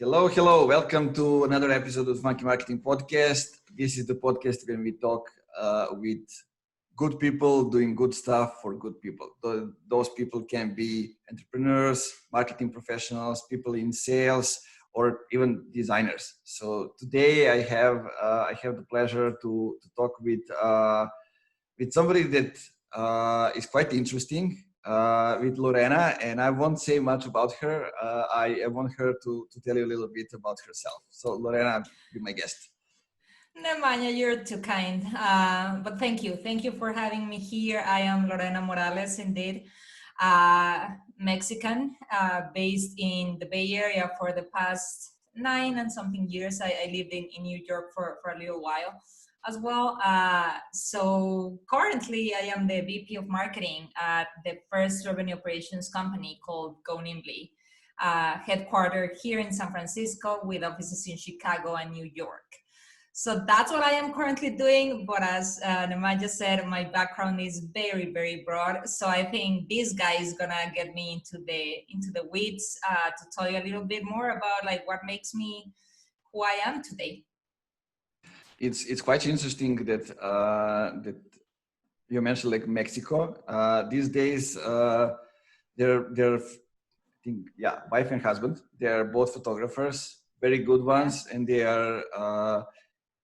Hello, hello. Welcome to another episode of Monkey Marketing Podcast. This is the podcast when we talk with good people doing good stuff for good people. Those people can be entrepreneurs, marketing professionals, people in sales, or even designers. So today I have the pleasure to talk with somebody that is quite interesting. With Lorena, and I won't say much about her. I want her to tell you a little bit about herself. So Lorena, be my guest. Nemanja, you're too kind. But thank you. Thank you for having me here. I am Lorena Morales, indeed, Mexican, based in the Bay Area for the past 9 and something years. I lived in New York for a little while as well. So currently I am the VP of marketing at the first revenue operations company called Go Nimbly, headquartered here in San Francisco with offices in Chicago and New York. So that's what I am currently doing. But as Nemanja said, my background is very, very broad. So I think this guy is gonna get me into the weeds to tell you a little bit more about like what makes me who I am today. It's quite interesting that you mentioned like Mexico. These days, they're I think wife and husband. They are both photographers, very good ones, and they are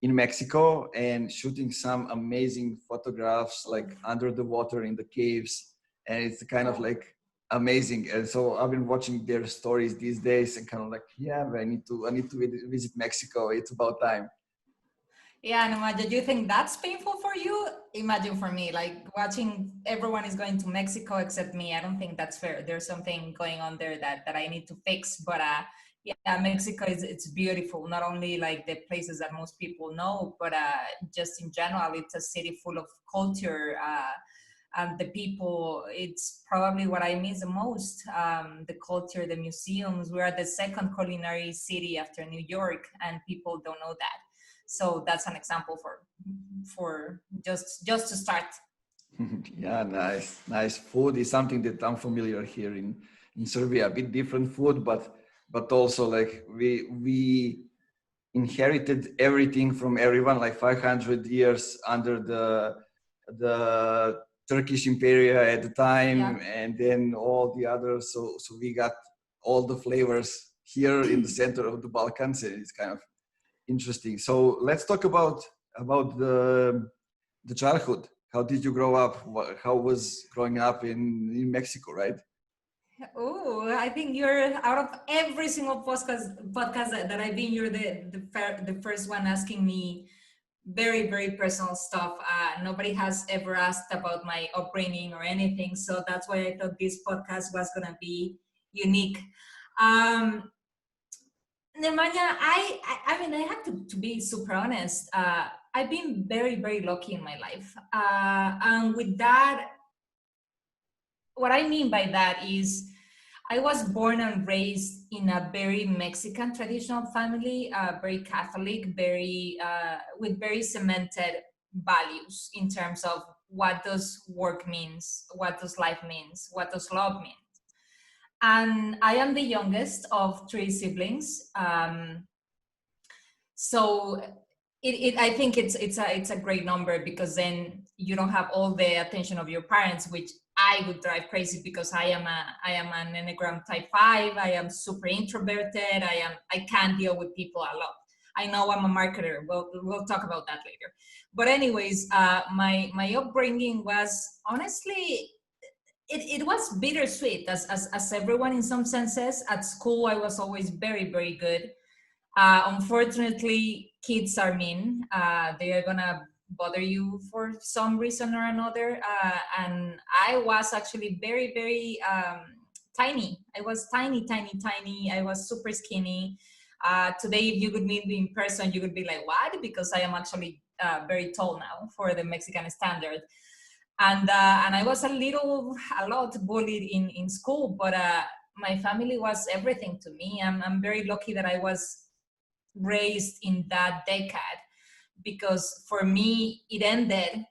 in Mexico and shooting some amazing photographs like under the water in the caves, and it's kind of like amazing. And so I've been watching their stories these days and kind of like, I need to visit Mexico. It's about time. Yeah, Nemanja, do you think that's painful for you? Imagine for me, like watching everyone is going to Mexico except me. I don't think that's fair. There's something going on there that I need to fix. But yeah, Mexico it's beautiful. Not only like the places that most people know, but just in general, it's a city full of culture. And the people, it's probably what I miss the most. The culture, the museums. We are the second culinary city after New York, and people don't know that. So that's an example for just to start. Yeah, nice. Food is something that I'm familiar here in Serbia. A bit different food, but also like we inherited everything from everyone, like 500 years under the Turkish Empire at the time, and then all the others. So we got all the flavors here in the center of the Balkans, and it's kind of interesting. So let's talk about the childhood. How did you grow up? How was growing up in Mexico, right? Oh, I think you're out of every single podcast that I've been, you're the first one asking me very, very personal stuff. Nobody has ever asked about my upbringing or anything. So that's why I thought this podcast was going to be unique. Nemanja, I mean, I have to be super honest. I've been very, very lucky in my life. And with that, what I mean by that is I was born and raised in a very Mexican traditional family, very Catholic, very with very cemented values in terms of what does work means, what does life means, what does love mean. And I am the youngest of 3 siblings. So I think it's a great number, because then you don't have all the attention of your parents, which I would drive crazy, because I am an Enneagram type 5. I am super introverted. I can't deal with people a lot. I know I'm a marketer. We'll talk about that later. But anyways, my upbringing was honestly, it was bittersweet, as everyone in some senses. At school, I was always very, very good. Unfortunately, kids are mean. They are gonna bother you for some reason or another. And I was actually very, very tiny. I was tiny. I was super skinny. Today, if you could meet me in person, you would be like, what? Because I am actually very tall now for the Mexican standard. And I was a lot bullied in school, but my family was everything to me. I'm very lucky that I was raised in that decade, because for me it ended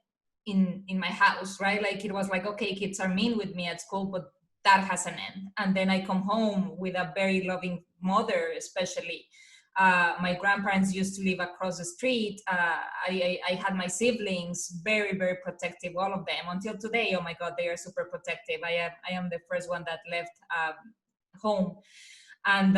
in my house, right? Like it was like, okay, kids are mean with me at school, but that has an end. And then I come home with a very loving mother, especially. My grandparents used to live across the street. I had my siblings, very, very protective, all of them, until today. Oh my God, they are super protective. I am the first one that left home. And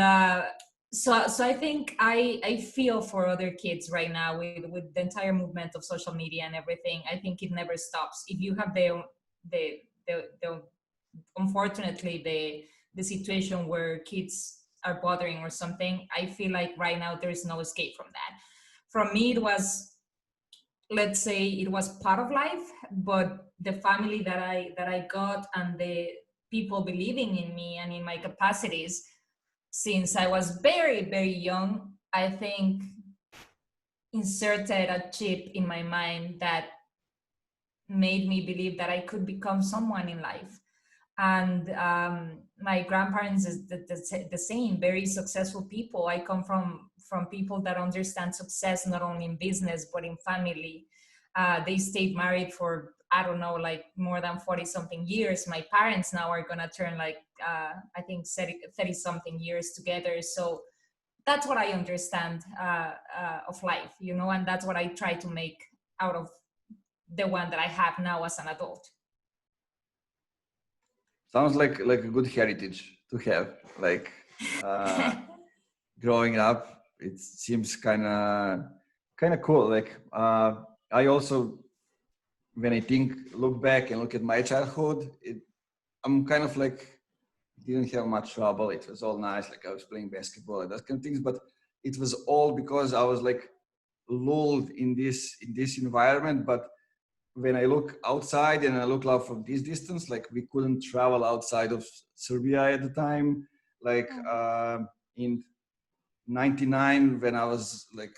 so I think I feel for other kids right now with the entire movement of social media and everything. I think it never stops. If you have the unfortunately the situation where kids are bothering or something, I feel like right now there is no escape from that. From me, it was, let's say, it was part of life, but the family that I got and the people believing in me and in my capacities since I was very, very young, I think inserted a chip in my mind that made me believe that I could become someone in life. And my grandparents is the same, very successful people. I come from people that understand success not only in business but in family. They stayed married for, I don't know, like more than 40 something years. My parents now are gonna turn like I think 30 something years together. So that's what I understand of life, you know, and that's what I try to make out of the one that I have now as an adult. Sounds like a good heritage to have. Like growing up, it seems kind of cool. Like I also, when I look back and look at my childhood, I'm kind of like didn't have much trouble. It was all nice. Like I was playing basketball and that kind of things, but it was all because I was like lulled in this environment. But when I look outside and I look out from this distance, like we couldn't travel outside of Serbia at the time. Like in '99, when I was like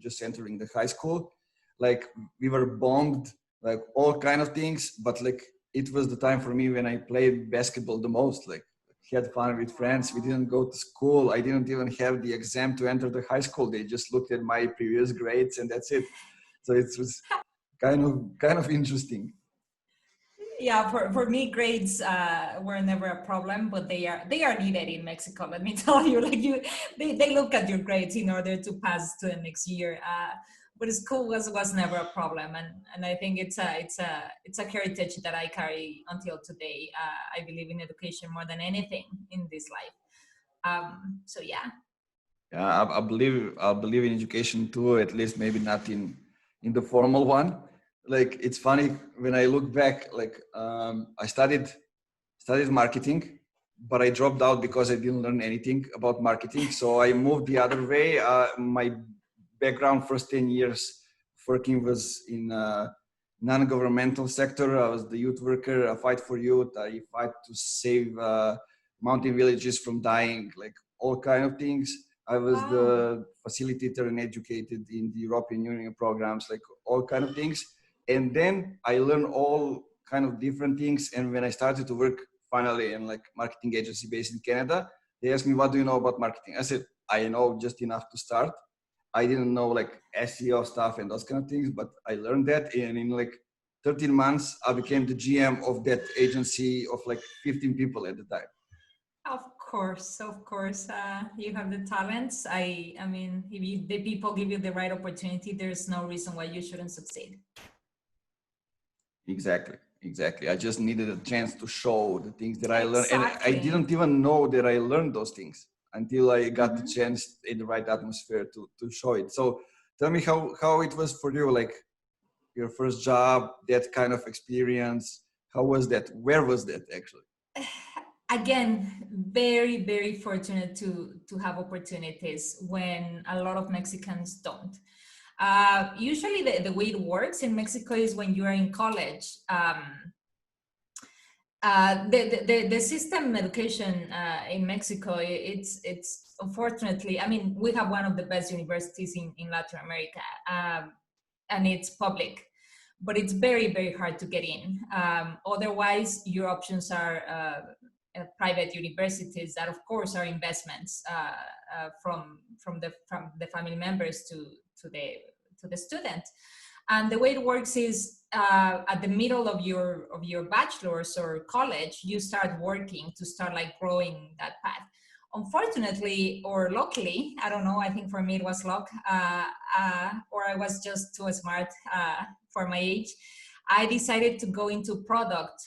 just entering the high school, like we were bombed, like all kind of things. But like it was the time for me when I played basketball the most. Like had fun with friends. We didn't go to school. I didn't even have the exam to enter the high school. They just looked at my previous grades and that's it. So it was kind of interesting. Yeah, for me grades were never a problem, but they are needed in Mexico, let me tell you. Like they look at your grades in order to pass to the next year. But school was never a problem, and I think it's a heritage that I carry until today. I believe in education more than anything in this life. So yeah. Yeah, I believe in education too. At least maybe not in the formal one. Like it's funny when I look back. Like I studied marketing, but I dropped out because I didn't learn anything about marketing. So I moved the other way. My background first 10 years working was in non-governmental sector. I was the youth worker. I fight for youth. I fight to save mountain villages from dying, like all kind of things. I was Wow. the facilitator and educated in the European Union programs, like all kind of things. And then I learned all kind of different things. And when I started to work finally in like marketing agency based in Canada, they asked me, what do you know about marketing? I said, I know just enough to start. I didn't know like SEO stuff and those kind of things, but I learned that. And in like 13 months, I became the GM of that agency of like 15 people at the time. Of course, you have the talents. I mean, if the people give you the right opportunity, there's no reason why you shouldn't succeed. Exactly. I just needed a chance to show the things that I learned. And I Exactly. didn't even know that I learned those things until I got the Hmm. chance in the right atmosphere to show it. So tell me how it was for you, like your first job, that kind of experience. How was that? Where was that actually? Again, very, very fortunate to have opportunities when a lot of Mexicans don't. Usually, the way it works in Mexico is when you are in college. The system education in Mexico, it's unfortunately, I mean, we have one of the best universities in Latin America, and it's public, but it's very, very hard to get in. Otherwise, your options are private universities that, of course, are investments from the family members to the student. And the way it works is at the middle of your bachelor's or college, you start working to start like growing that path. Unfortunately or luckily, I don't know, I think for me it was luck, or I was just too smart for my age. I decided to go into product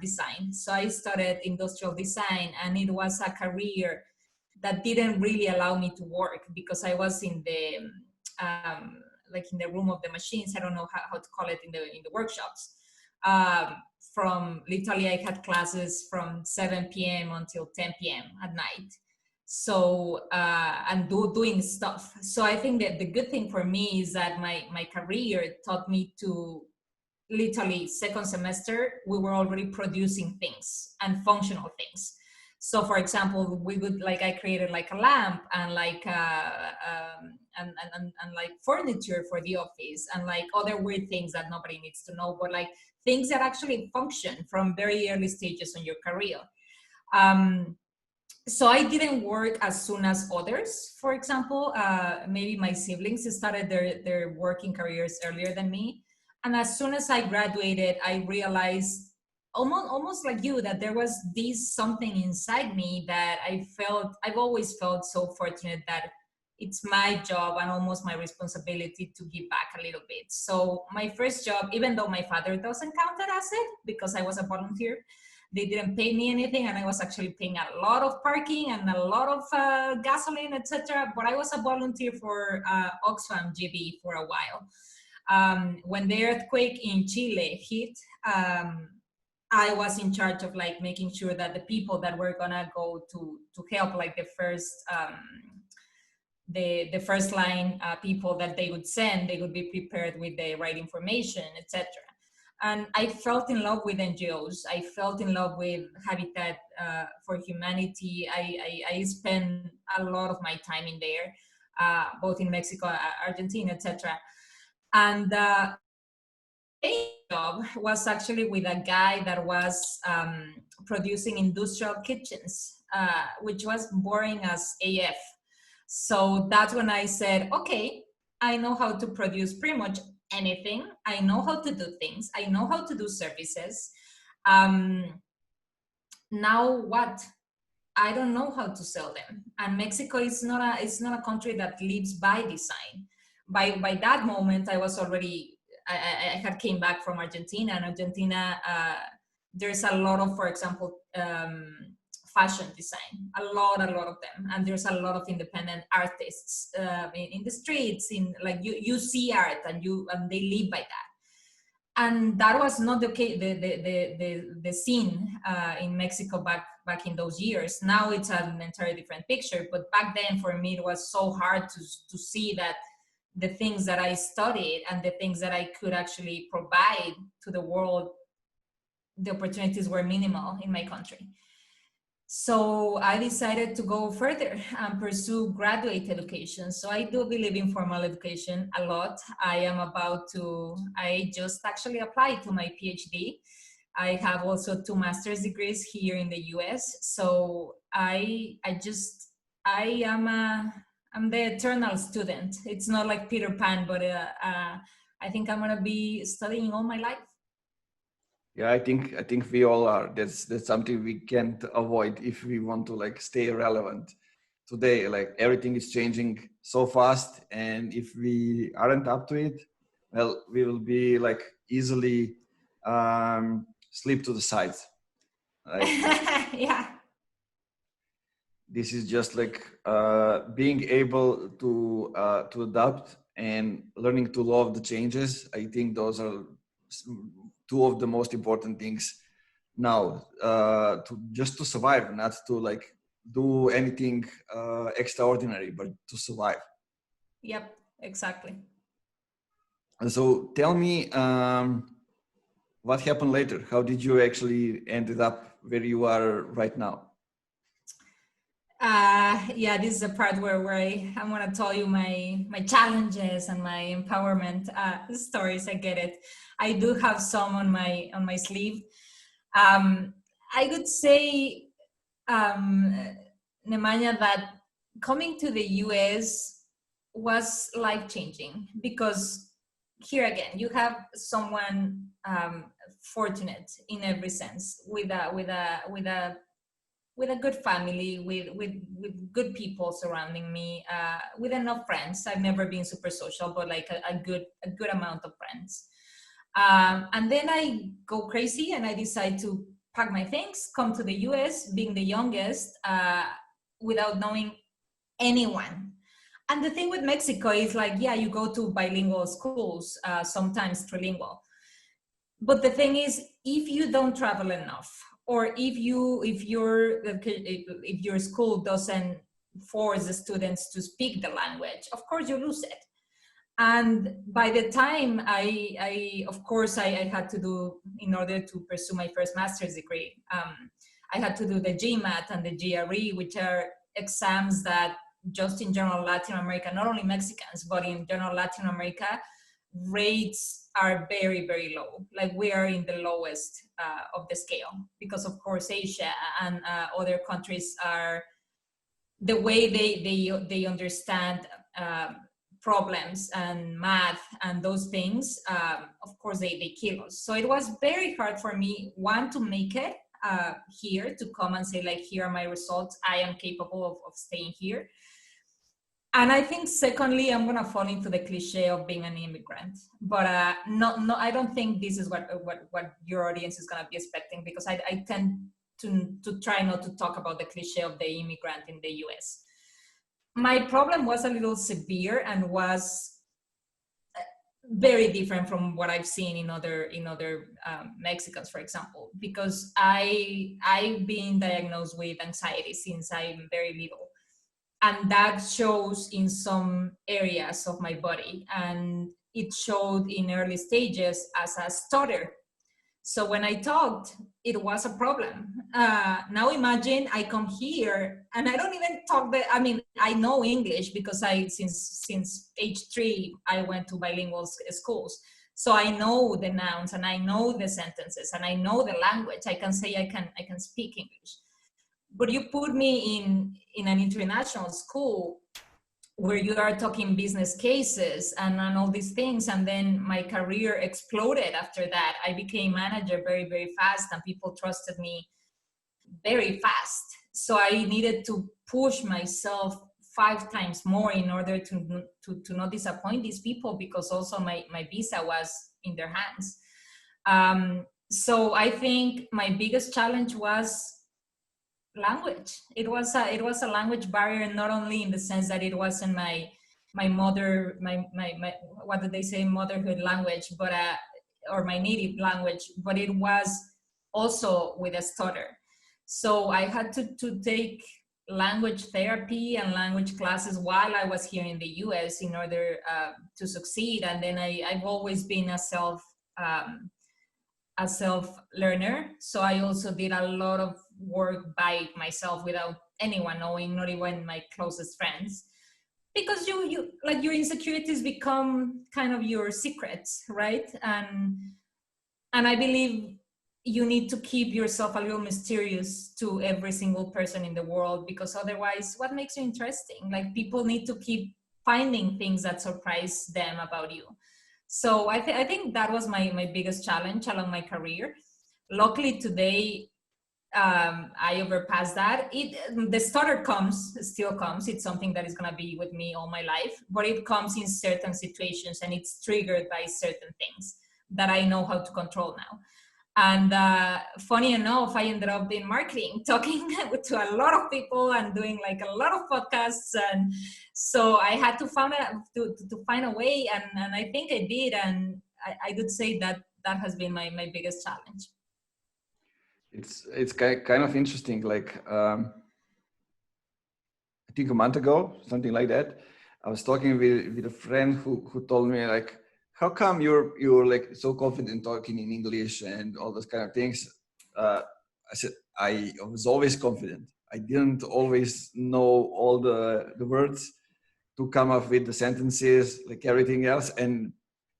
design. So I studied industrial design, and it was a career that didn't really allow me to work because I was in the like in the room of the machines. I don't know how to call it in the workshops. Um, from literally, I had classes from 7 p.m. until 10 p.m. at night. So and doing stuff. So I think that the good thing for me is that my career taught me to literally second semester we were already producing things and functional things. So for example, we would like I created like a lamp and like and like furniture for the office and like other weird things that nobody needs to know, but like things that actually function from very early stages on your career. um, so I didn't work as soon as others. For example, maybe my siblings started their working careers earlier than me. And as soon as I graduated, I realized almost like you that there was this something inside me that I've always felt so fortunate that it's my job and almost my responsibility to give back a little bit. So my first job, even though my father doesn't count it as it because I was a volunteer, they didn't pay me anything, and I was actually paying a lot of parking and a lot of gasoline, etc. But I was a volunteer for Oxfam GB for a while. When the earthquake in Chile hit, I was in charge of like making sure that the people that were gonna go to help, like the first line people that they would send, they would be prepared with the right information, etc. And I felt in love with NGOs. I felt in love with Habitat for Humanity. I spent a lot of my time in there, both in Mexico, Argentina, etc. And main job was actually with a guy that was producing industrial kitchens, which was boring as AF. So that's when I said, okay, I know how to produce pretty much anything. I know how to do things. I know how to do services. Um, Now what? I don't know how to sell them. And Mexico is not a country that lives by design. By that moment, I was already I had came back from Argentina, and Argentina there's a lot of, for example, fashion design, a lot of them, and there's a lot of independent artists in the streets, in like you see art and they live by that. And that was not the case, the scene in Mexico back in those years. Now it's an entirely different picture, but back then for me it was so hard to see that the things that I studied and the things that I could actually provide to the world, the opportunities were minimal in my country. So I decided to go further and pursue graduate education. So I do believe in formal education a lot. I just actually applied to my PhD. I have also 2 master's degrees here in the US. So I'm the eternal student. It's not like Peter Pan, but I think I'm gonna be studying all my life. Yeah, I think we all are. That's something we can't avoid if we want to like stay relevant today. Like everything is changing so fast, and if we aren't up to it, well, we will be like easily slip to the sides. Like Yeah. this is just like being able to adapt and learning to love the changes. I think those are 2 of the most important things now, to just to survive, not to like do anything extraordinary, but to survive. Yep, exactly. And so tell me, what happened later? How did you actually ended up where you are right now? Yeah, this is the part where I want to tell you my challenges and my empowerment stories. I get it. I do have some on my sleeve. I would say, um, Nemanja, that coming to the US was life changing because here again, you have someone fortunate in every sense, with a good family, with good people surrounding me, with enough friends. I've never been super social, but like a good amount of friends. And then I go crazy and I decide to pack my things, come to the US, being the youngest, without knowing anyone. And the thing with Mexico is like, yeah, you go to bilingual schools, sometimes trilingual. But the thing is, if you don't travel enough, or if your school doesn't force the students to speak the language, of course you lose it. And by the time I of course I had to do, in order to pursue my first master's degree, I had to do the GMAT and the GRE, which are exams that just in general Latin America, not only Mexicans, but in general Latin America, rates are very, very low. Like we are in the lowest of the scale, because of course Asia and other countries are, the way they understand problems and math and those things, of course they kill us. So it was very hard for me, one, to make it here, to come and say like, here are my results, I am capable of staying here. And I think secondly, I'm gonna fall into the cliche of being an immigrant, but no, I don't think this is what your audience is gonna be expecting, because I tend to try not to talk about the cliche of the immigrant in the US. My problem was a little severe and was very different from what I've seen in other Mexicans, for example, because I've been diagnosed with anxiety since I'm very little, and that shows in some areas of my body, and it showed in early stages as a stutter. So when I talked, it was a problem. Now imagine I come here and I don't even talk I mean, I know English because since age 3, I went to bilingual schools. So I know the nouns and I know the sentences and I know the language. I can say I can speak English. But you put me in an international school where you are talking business cases and all these things, and then my career exploded after that. I became manager very, very fast, and people trusted me very fast. So I needed to push myself 5 times more in order to not disappoint these people, because also my visa was in their hands. So I think my biggest challenge was language. It was a language barrier, not only in the sense that it wasn't my what did they say, motherhood language, but or my native language, but it was also with a stutter. So I had to take language therapy and language classes while I was here in the US in order to succeed. And then I've always been a self learner. So I also did a lot of work by myself without anyone knowing, not even my closest friends, because you like, your insecurities become kind of your secrets, right? And I believe you need to keep yourself a little mysterious to every single person in the world, because otherwise, what makes you interesting? Like, people need to keep finding things that surprise them about you. So I think that was my biggest challenge along my career. Luckily today, I overpassed that. The stutter still comes. It's something that is going to be with me all my life, but it comes in certain situations and it's triggered by certain things that I know how to control now. And funny enough, I ended up in marketing, talking to a lot of people and doing like a lot of podcasts. And so I had to find a way, and I think I did. And I would say that has been my biggest challenge. It's kind of interesting. Like I think a month ago, something like that, I was talking with a friend who told me like, how come you're like so confident talking in English and all those kind of things? I said I was always confident. I didn't always know all the words to come up with the sentences, like everything else. And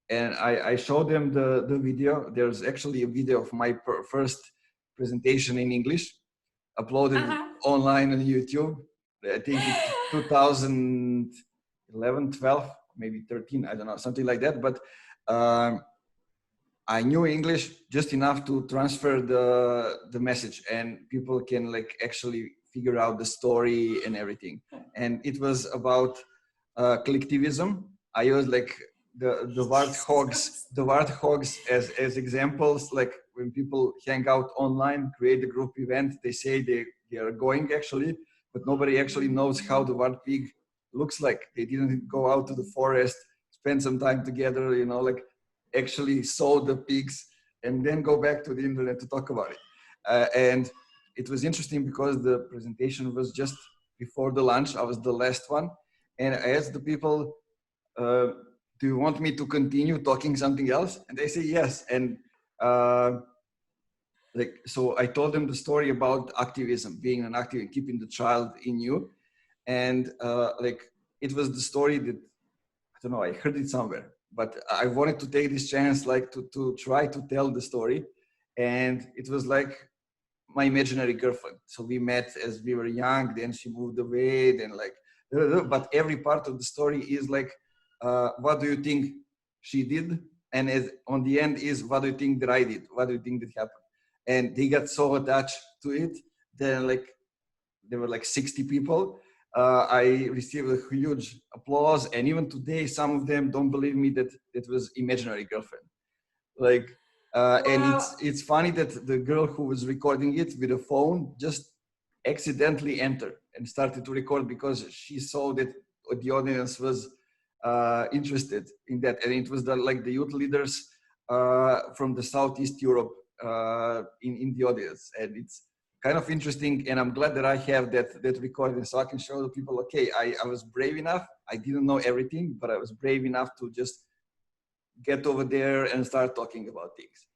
I showed them the video. There's actually a video of my first presentation in English, uploaded online on YouTube. I think it's 2011, 12, maybe 13, I don't know, something like that. But um, I knew English just enough to transfer the message, and people can like actually figure out the story and everything. And it was about collectivism. I used like the warthogs as examples. Like when people hang out online, create a group event, they say they are going actually, but nobody actually knows how the wart pig looks like. They didn't go out to the forest, spend some time together, you know, like actually saw the pigs and then go back to the internet to talk about it. And it was interesting because the presentation was just before the lunch. I was the last one. And I asked the people, do you want me to continue talking something else? And they say yes. And like, so I told them the story about activism, being an activist, keeping the child in you. And like, it was the story that, I don't know, I heard it somewhere, but I wanted to take this chance, like to try to tell the story. And it was like my imaginary girlfriend. So we met as we were young, then she moved away, then like, but every part of the story is like, what do you think she did? And as on the end is, what do you think that I did? What do you think that happened? And they got so attached to it. Then like, there were like 60 people. I received a huge applause, and even today, some of them don't believe me that it was imaginary girlfriend. Like, and Wow. it's funny that the girl who was recording it with a phone just accidentally entered and started to record because she saw that the audience was interested in that, and it was like the youth leaders from the Southeast Europe in the audience, and it's kind of interesting. And I'm glad that I have that recording so I can show the people, okay, I was brave enough. I didn't know everything, but I was brave enough to just get over there and start talking about things.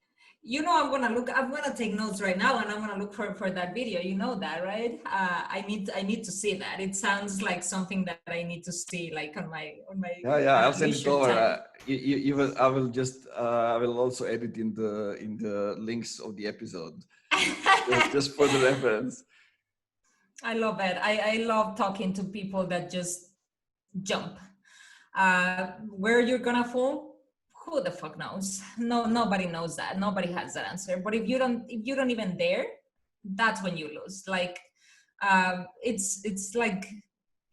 You know, I'm gonna take notes right now, and I'm gonna look for that video. You know that, right? I need to see that. It sounds like something that I need to see, like on my Yeah, I'll send it leisure over. time. I will just I will also edit in the links of the episode just for the reference. I love it. I love talking to people that just jump. Where you're gonna fall, who the fuck knows? No, nobody knows that. Nobody has that answer. But if you don't even dare, that's when you lose. Like, it's like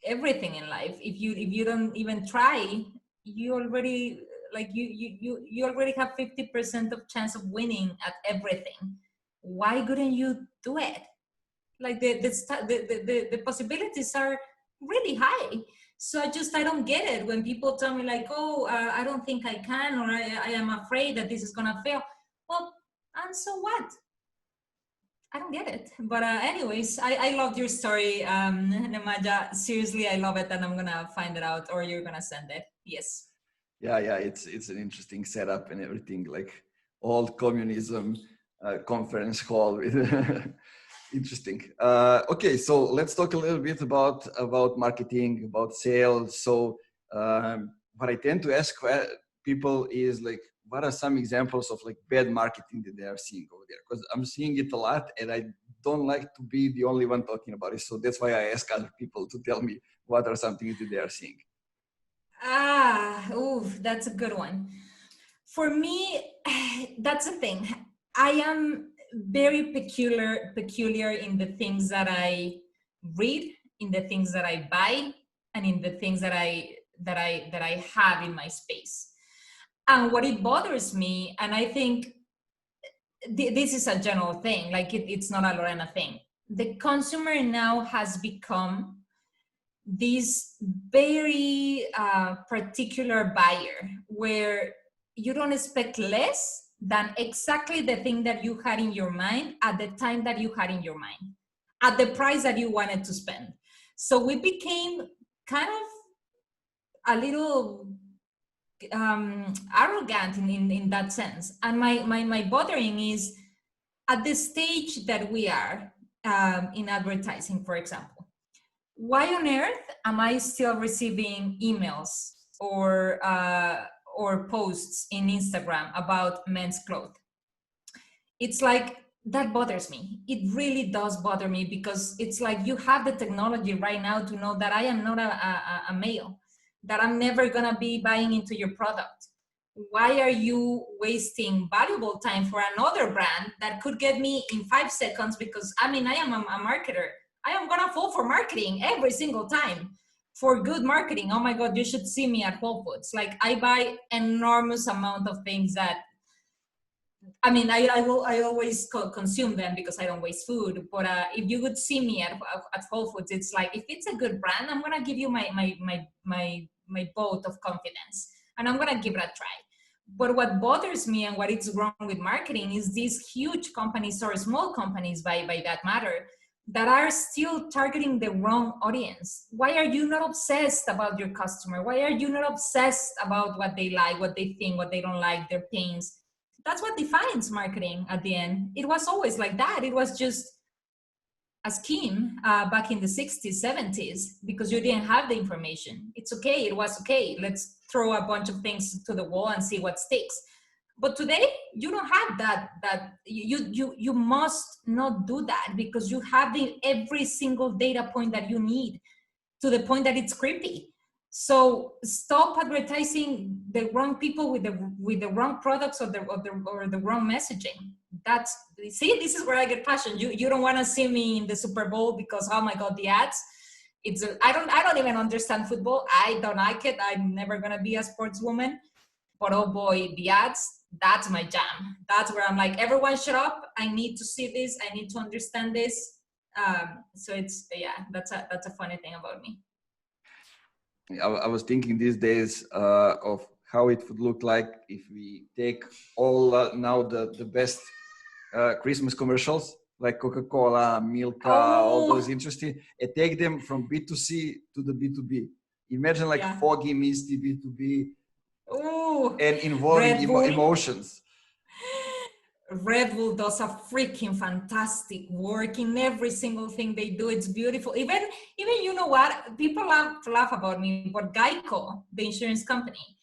everything in life. If you don't even try, you already like you already have 50% of chance of winning at everything. Why couldn't you do it? Like the possibilities are really high. So I don't get it when people tell me like, oh, I don't think I can, or I am afraid that this is gonna fail. Well, and so what? I don't get it. But anyways, I loved your story, Nemaja. Seriously, I love it, and I'm gonna find it out, or you're gonna send it. Yes. Yeah, it's an interesting setup and everything, like old communism conference hall with interesting. Okay, so let's talk a little bit about marketing, about sales. So what I tend to ask people is like, what are some examples of like bad marketing that they are seeing over there? Because I'm seeing it a lot, and I don't like to be the only one talking about it. So that's why I ask other people to tell me what are some things that they are seeing. Ooh, that's a good one. For me, that's the thing. I am very peculiar in the things that I read, in the things that I buy, and in the things that I have in my space. And what it bothers me, and I think this is a general thing, like it's not a Lorena thing. The consumer now has become this very particular buyer where you don't expect less than exactly the thing that you had in your mind at the time that you had in your mind, at the price that you wanted to spend. So we became kind of a little arrogant in that sense. And my bothering is at the stage that we are in advertising, for example. Why on earth am I still receiving emails or posts in Instagram about men's clothes? It's like that bothers me. It really does bother me because it's like you have the technology right now to know that I am not a male, that I'm never gonna be buying into your product. why are you wasting valuable time for another brand that could get me in 5 seconds? Because I mean, I am a marketer. I am gonna fall for marketing every single time, for good marketing. Oh my God, you should see me at Whole Foods. Like, I buy enormous amount of things that, I mean, I always consume them because I don't waste food. But if you would see me at Whole Foods, it's like, if it's a good brand, I'm gonna give you my vote of confidence, and I'm gonna give it a try. But what bothers me and what is wrong with marketing is these huge companies, or small companies by that matter, that are still targeting the wrong audience. Why are you not obsessed about your customer? Why are you not obsessed about what they like, what they think, what they don't like, their pains? That's what defines marketing at the end. It was always like that. It was just a scheme back in the 60s, 70s, because you didn't have the information. It's okay. It was okay. Let's throw a bunch of things to the wall and see what sticks. But today you don't have that you must not do that, because you have every single data point that you need, to the point that it's creepy. So stop advertising the wrong people with the wrong products, or the wrong messaging. That's, see, this is where I get passion. You don't want to see me in the Super Bowl because, oh my God, the ads. I don't even understand football. I don't like it. I'm never gonna be a sportswoman. But oh boy, the ads, that's my jam. That's where I'm like, everyone shut up. I need to see this. I need to understand this. So it's, yeah, that's a funny thing about me. I was thinking these days of how it would look like if we take all now the best Christmas commercials like Coca-Cola, Milka, all those interesting, and take them from B2C to the B2B. Imagine like foggy, misty B2B, and involving emotions. Red Bull does a freaking fantastic work in every single thing they do. It's beautiful. Even you know what? People laugh about me, but Geico, the insurance company,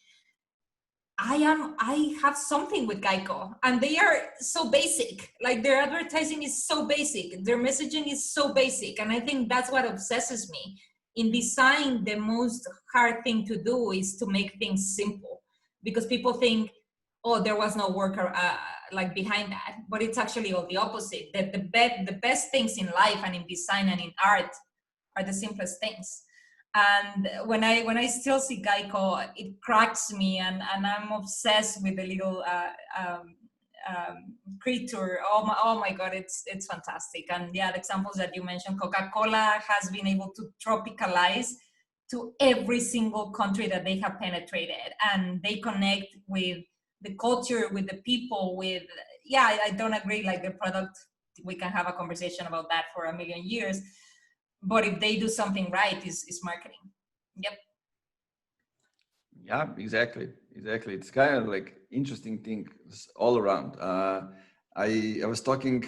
I have something with Geico, and they are so basic. Like, their advertising is so basic, their messaging is so basic, and I think that's what obsesses me. In design, the most hard thing to do is to make things simple, because people think, oh, there was no work like behind that, but it's actually all the opposite. That the best things in life and in design and in art are the simplest things. And when I still see Geico, it cracks me, and I'm obsessed with the little creature. Oh my God, it's fantastic. And yeah, the examples that you mentioned, Coca-Cola has been able to tropicalize to every single country that they have penetrated, and they connect with the culture, with the people, with, yeah, I don't agree, like the product, we can have a conversation about that for a million years. But if they do something right, is marketing. Yep. Yeah, exactly. It's kind of like interesting thing all around. I was talking,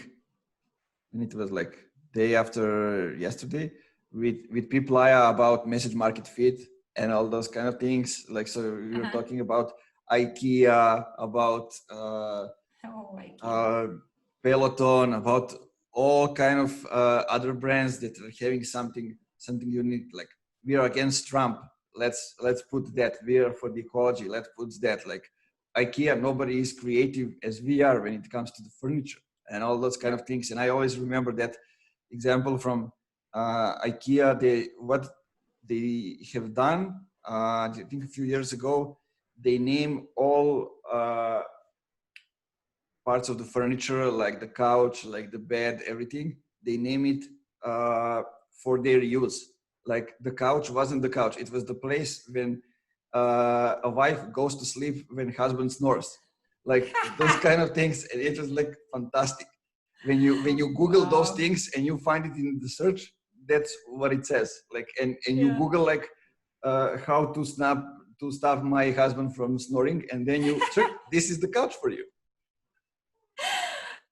and it was like day after yesterday, with people about message market fit and all those kind of things. Like, so we were talking about IKEA, about Peloton, about all kind of other brands that are having something unique. Like, we are against Trump. Let's put that. We are for the ecology. Let's put that. Like, IKEA, nobody is creative as we are when it comes to the furniture and all those kind of things. And I always remember that example from IKEA. What they have done, I think a few years ago, they name all parts of the furniture, like the couch, like the bed, everything. They name it for their use. Like, the couch wasn't the couch; it was the place when a wife goes to sleep when husband snores. Like, those kind of things, and it was like fantastic. When you Google those things and you find it in the search, that's what it says. Like, and you Google like how to stop my husband from snoring, and then you check, this is the couch for you.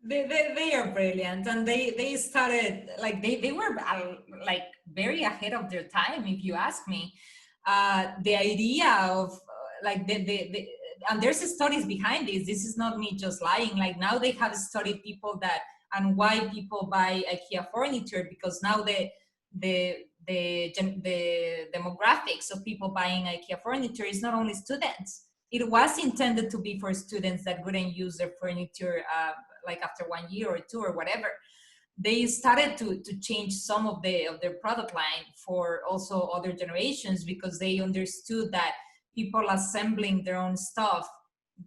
They are brilliant, and they started, like, they were like very ahead of their time, if you ask me. The idea of like and there's studies behind this. This is not me just lying. Like, now they have studied people that, and why people buy IKEA furniture, because now the demographics of people buying IKEA furniture is not only students. it was intended to be for students that couldn't use their furniture like after 1 year or two or whatever. They started to change some of their product line for also other generations, because they understood that people assembling their own stuff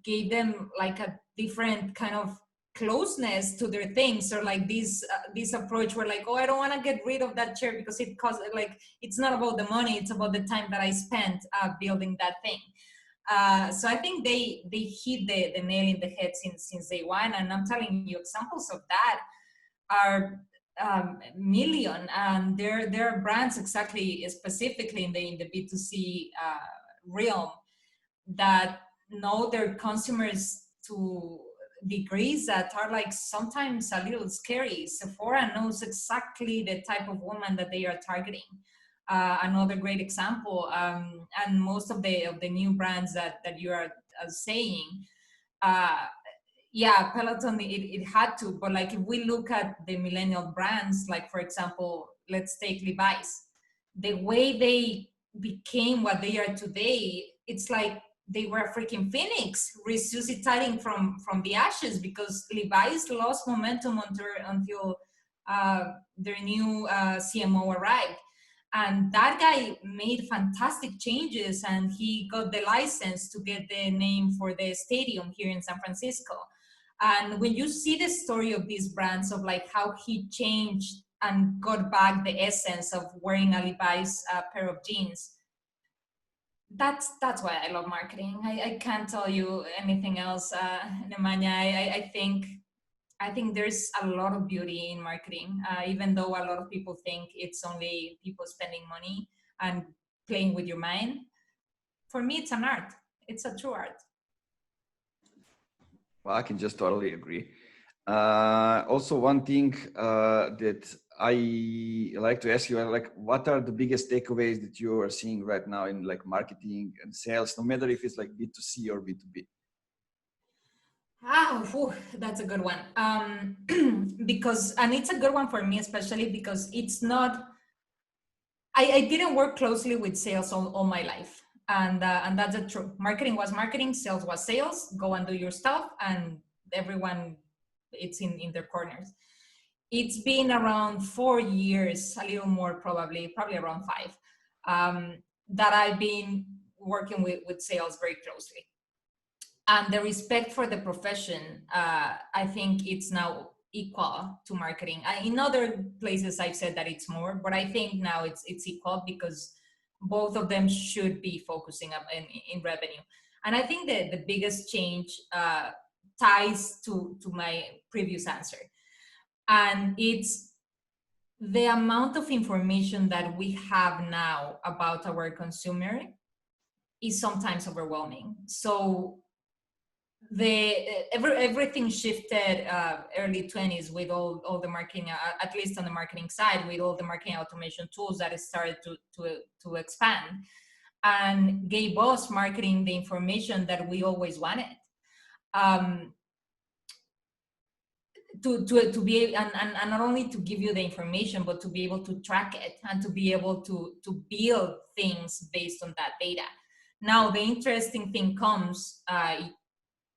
gave them like a different kind of closeness to their things, or like this approach where like, oh, I don't want to get rid of that chair because it costs, like, it's not about the money, it's about the time that I spent building that thing. So I think they hit the nail in the head since day one, and I'm telling you, examples of that are million, and there are brands exactly specifically in the B2C realm that know their consumers to degrees that are like sometimes a little scary. Sephora knows exactly the type of woman that they are targeting. Another great example, and most of the new brands that you are saying, uh, yeah, Peloton, it had to, but like if we look at the millennial brands, like for example, let's take Levi's, the way they became what they are today, it's like they were a freaking phoenix resuscitating from the ashes, because Levi's lost momentum until their new CMO arrived. And that guy made fantastic changes, and he got the license to get the name for the stadium here in San Francisco. And when you see the story of these brands, of like how he changed and got back the essence of wearing a Levi's pair of jeans, that's why I love marketing. I can't tell you anything else, Nemanja. I think there's a lot of beauty in marketing, even though a lot of people think it's only people spending money and playing with your mind. For me, it's an art. It's a true art. Well, I can just totally agree. Also, one thing that I like to ask you, like, what are the biggest takeaways that you are seeing right now in like marketing and sales, no matter if it's like B2C or B2B? That's a good one. Because, and it's a good one for me, especially because it's not, I didn't work closely with sales all my life. And that's the truth. Marketing was marketing, sales was sales. Go and do your stuff, and everyone, it's in their corners. It's been around 4 years, a little more probably around 5, that I've been working with sales very closely. And the respect for the profession, I think it's now equal to marketing. In other places I've said that it's more, but I think now it's equal, because both of them should be focusing up in revenue. And I think that the biggest change ties to my previous answer, and it's the amount of information that we have now about our consumer is sometimes overwhelming. So everything shifted early 20s with all the marketing, at least on the marketing side, with all the marketing automation tools that started to expand, and gave us marketing the information that we always wanted. To be, and not only to give you the information, but to be able to track it and to be able to build things based on that data. Now the interesting thing comes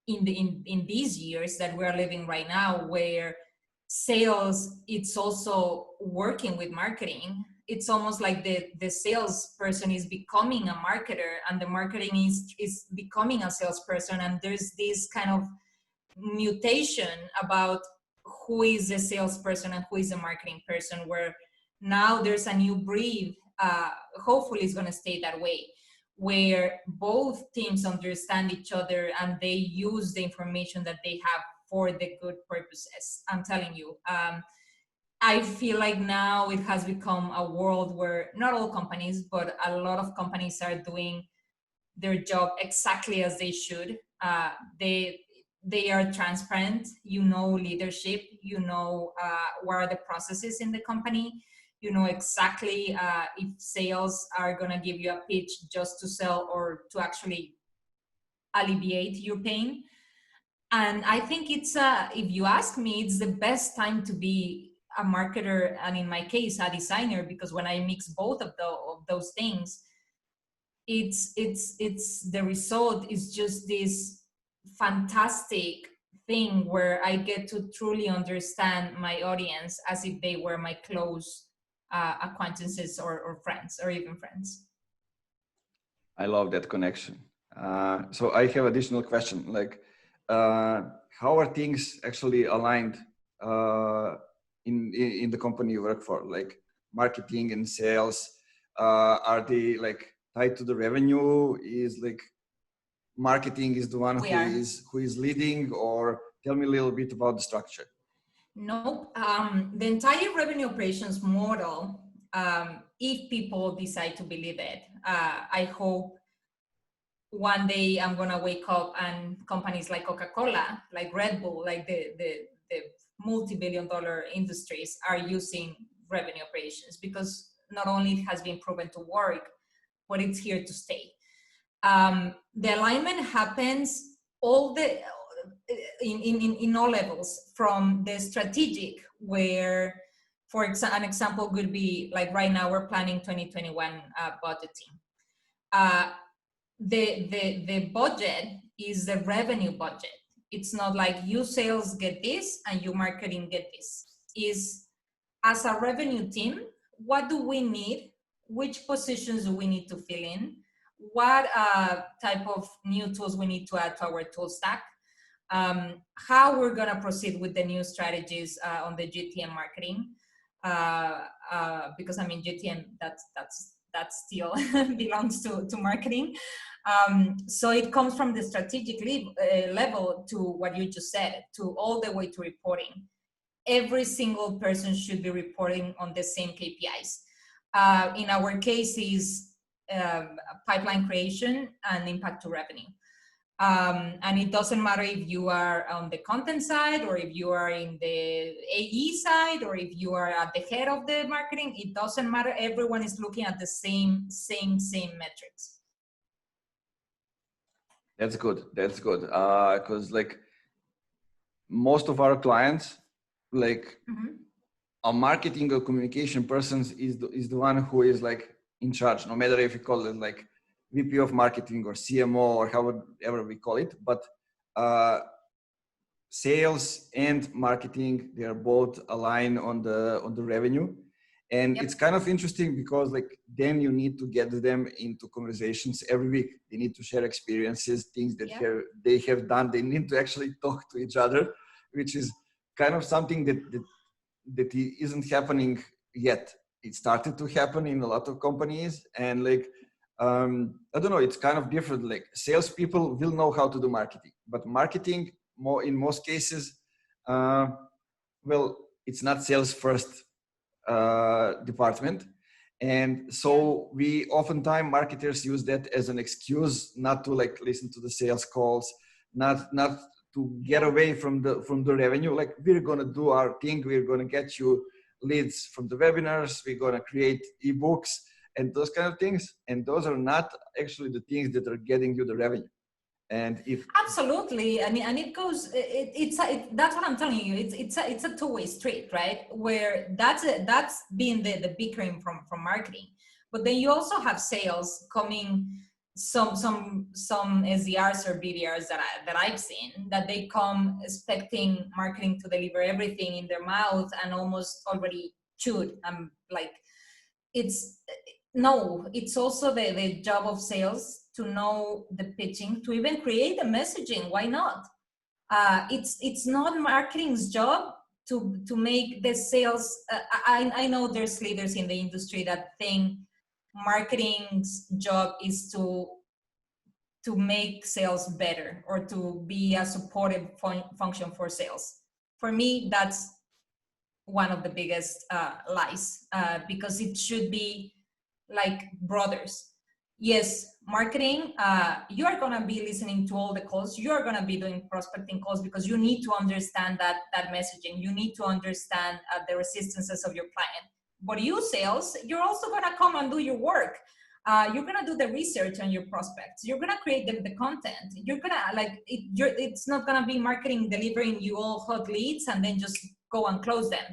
in these years that we're living right now, where sales, it's also working with marketing. It's almost like the salesperson is becoming a marketer, and the marketing is becoming a salesperson, and there's this kind of mutation about who is the salesperson and who is the marketing person, where now there's a new breed. Hopefully it's going to stay that way, where both teams understand each other and they use the information that they have for the good purposes. I'm telling you, I feel like now it has become a world where not all companies, but a lot of companies are doing their job exactly as they should. They are transparent, leadership, what are the processes in the company, exactly if sales are going to give you a pitch just to sell or to actually alleviate your pain. And I think it's, if you ask me, it's the best time to be a marketer, and in my case, a designer, because when I mix both of those things, it's the result is just this fantastic thing where I get to truly understand my audience as if they were my close acquaintances or friends or even friends. I love that connection. So I have additional question, like how are things actually aligned in the company you work for, like marketing and sales? Are they like tied to the revenue? Is like marketing is the one We are. who is leading, or tell me a little bit about the structure. Nope. The entire revenue operations model, if people decide to believe it, I hope one day I'm gonna wake up and companies like Coca-Cola, like Red Bull, like the multi-billion-dollar industries are using revenue operations, because not only it has been proven to work, but it's here to stay. The alignment happens all the in all levels, from the strategic, where for an example could be like right now we're planning 2021 budgeting. The budget is the revenue budget. It's not like you sales get this and you marketing get this. Is as a revenue team, what do we need? Which positions do we need to fill in? What type of new tools we need to add to our tool stack? How we're gonna proceed with the new strategies on the GTM marketing, because I mean GTM that still belongs to marketing. So it comes from the strategic level to what you just said, to all the way to reporting. Every single person should be reporting on the same KPIs. In our case is pipeline creation and impact to revenue. And it doesn't matter if you are on the content side, or if you are in the AE side, or if you are at the head of the marketing, it doesn't matter. Everyone is looking at the same metrics. That's good. That's good. Because like most of our clients, like a marketing or communication person is the one who is like in charge, no matter if you call it like VP of marketing or CMO or however we call it. But sales and marketing, they are both aligned on the revenue. And it's kind of interesting because like then you need to get them into conversations every week. They need to share experiences, things that they have done. They need to actually talk to each other, which is kind of something that isn't happening yet. It started to happen in a lot of companies, and like I don't know, it's kind of different. Like salespeople will know how to do marketing, but marketing in most cases, well, it's not sales first department. And so we oftentimes marketers use that as an excuse not to like listen to the sales calls, not to get away from the revenue. Like, we're going to do our thing. We're going to get you leads from the webinars. We're going to create ebooks and those kind of things. And those are not actually the things that are getting you the revenue. And if absolutely, and it goes, that's what I'm telling you. It's a two-way street, right? Where that's been the bickering from marketing, but then you also have sales coming. Some SDRs or BDRs that I've seen, that they come expecting marketing to deliver everything in their mouth and almost already chewed. Like, it's also the job of sales to know the pitching, to even create the messaging. Why not? It's not marketing's job to make the sales. I know there's leaders in the industry that think marketing's job is to make sales better, or to be a supportive function for sales. For me, that's one of the biggest lies, because it should be like brothers. Yes, marketing, you are going to be listening to all the calls. You are going to be doing prospecting calls, because you need to understand that messaging. You need to understand the resistances of your client. But you sales, you're also going to come and do your work. You're going to do the research on your prospects. You're going to create the content. You're going to it's not going to be marketing delivering you all hot leads and then just go and close them.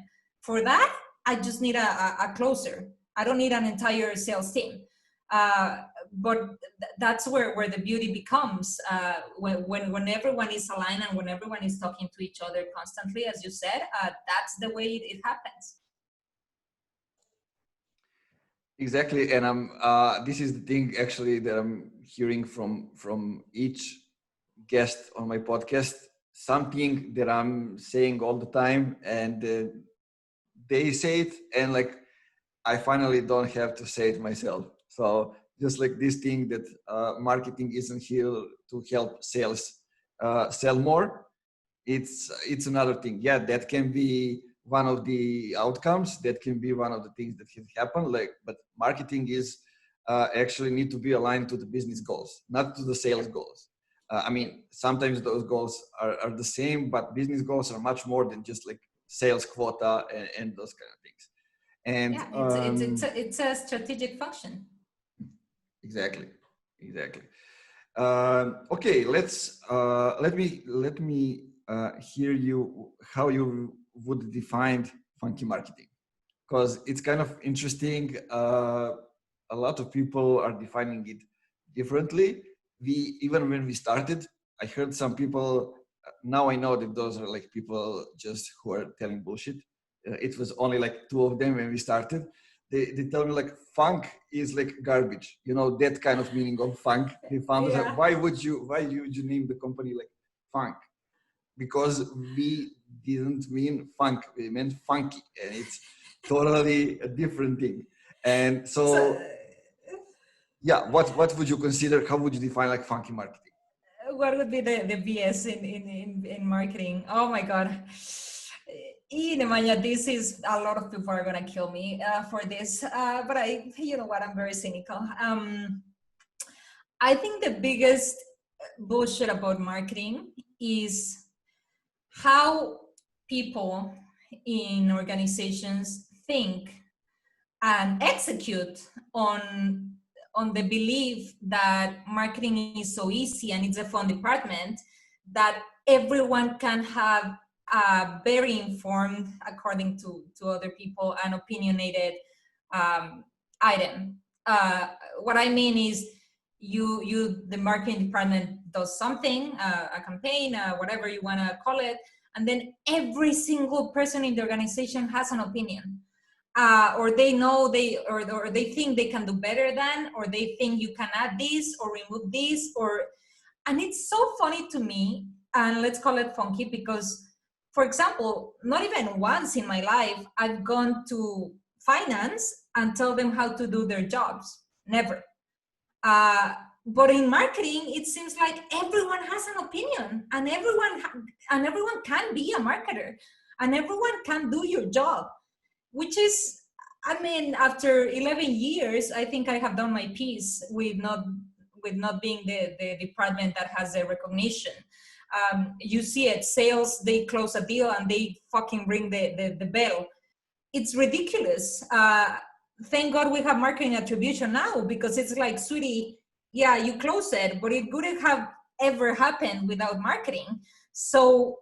For that, I just need a closer. I don't need an entire sales team. that's where the beauty becomes, when everyone is aligned and when everyone is talking to each other constantly, as you said. That's the way it happens. Exactly, and this is the thing actually that I'm hearing from each guest on my podcast. Something that I'm saying all the time, and they say it, and like I finally don't have to say it myself. So just like this thing that marketing isn't here to help sales sell more. It's another thing. Yeah, that can be one of the outcomes. That can be one of the things that can happen. Like, but marketing is actually need to be aligned to the business goals, not to the sales goals. I mean, sometimes those goals are the same, but business goals are much more than just like sales quota and those kind of things. And Yeah, it's a strategic function. exactly, exactly. Okay, let me hear you how you would define funky marketing, because it's kind of interesting. A lot of people are defining it differently. We even when we started, I heard some people. Now I know that those are like people just who are telling bullshit. It was only like two of them when we started. They tell me like funk is like garbage. You know that kind of meaning of funk. They found us like Yeah. why would you name the company like funk? Because we didn't mean funk, we meant funky, and it's totally a different thing. And So, so yeah, what would you consider, how would you define like funky marketing? what would be the BS in marketing? Oh my God. Nemanja, this is, a lot of people are gonna kill me for this, but you know what, I'm very cynical. I think the biggest bullshit about marketing is how people in organizations think and execute on the belief that marketing is so easy and it's a fun department that everyone can have a very informed, according to other people, and opinionated um, item. What I mean is, the marketing department does something, a campaign, whatever you want to call it, and then every single person in the organization has an opinion, or they know or they think they can do better than, or they think you can add this or remove this, and it's so funny to me, and let's call it funky, because, for example, not even once in my life I've gone to finance and tell them how to do their jobs. Never. uh, but in marketing, it seems like everyone has an opinion, and everyone can be a marketer, and everyone can do your job, which is, I mean, after 11 years, I think I have done my piece with not being the department that has the recognition. You see it, sales, they close a deal and they fucking ring the bell. It's ridiculous. Thank God we have marketing attribution now, because it's like, sweetie, yeah, you close it, but it wouldn't have ever happened without marketing. So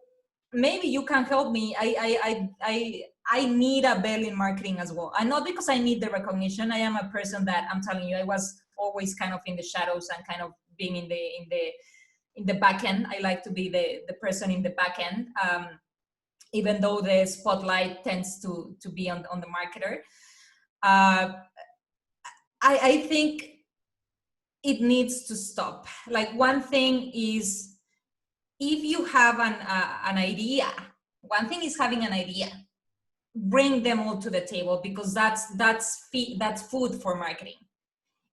maybe you can help me. I need a bell in marketing as well. And not because I need the recognition. I am a person that, I'm telling you, I was always kind of in the shadows and kind of being in the back end. I like to be the person in the back end. Even though the spotlight tends to be on the marketer. I think it needs to stop. Like, one thing is, if you have an idea, one thing is having an idea, bring them all to the table, because that's food for marketing.